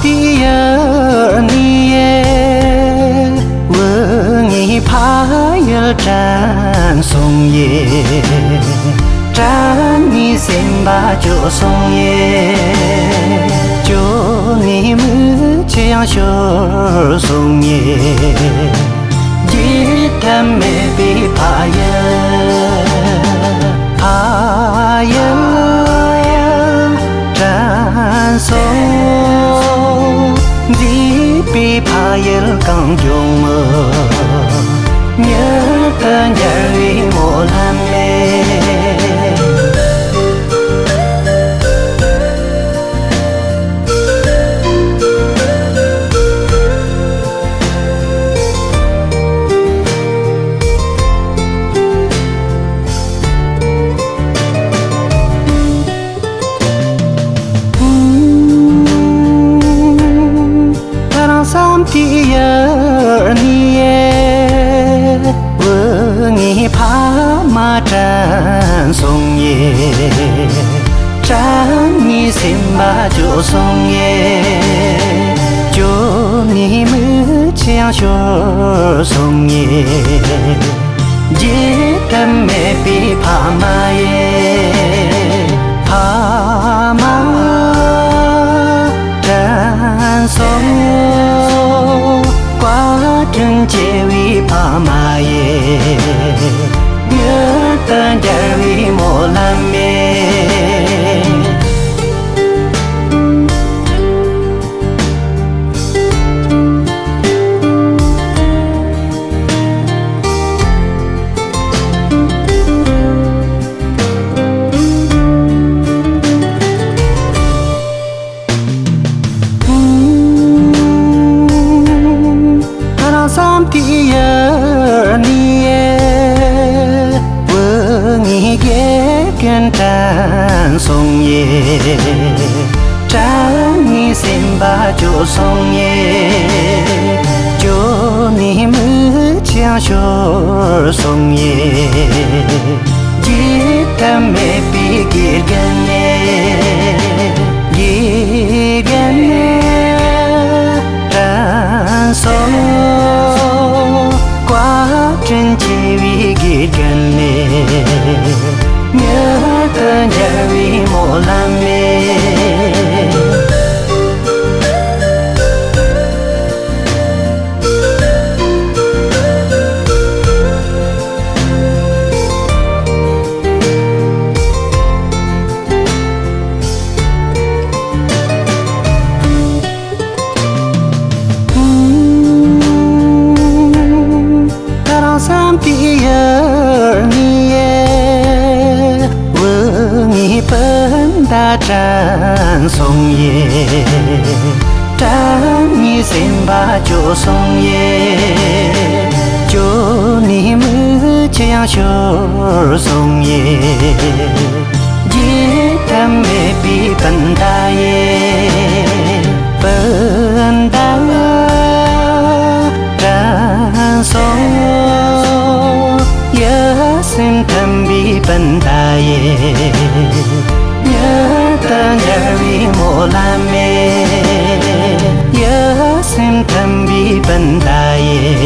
tí giờ nie vừa nghĩ phá giờ tràn sông ye tràn ni xem ba chỗ sông ye chỗ ni mưa treo chỗ sông ye chỉ thầm mẹ bị phá giờ tràn sông vì bị phá giờ càng dùng mơ nhớ tên đời một lần mê tí giờ nie vừa nghĩ phá mà tràn sông ye tràn ni xem ba chỗ sông ye chỗ ni mưa treo chỗ sông ye dễ tâm mẹ bị phá ma ye phá ma tràn sông quá trình chế vi phá ma ye nhớ tên đời một lần mê tí giờ nie vừa nghĩ ghé gần tràn sông ye tràn ni xem ba chỗ sông ye chỗ ni mưa treo chỗ sông ye chỉ tâm mẹ bị kia gần ye gần tràn sông quá trình chỉ vì ghét gần nè nhớ tên đời một lần mê tí giờ nie vừa nghĩ vẫn đã tràn sông ye tràn ni xem ba chỗ sông ye chỗ ni mưa treo chỗ sông ye dễ tâm mẹ bị bận ta ye bận ta tràn sông nhớ xem thầm bị bận ta ye nhớ tên đời một lần mê nhớ xem thầm bị bận ta ye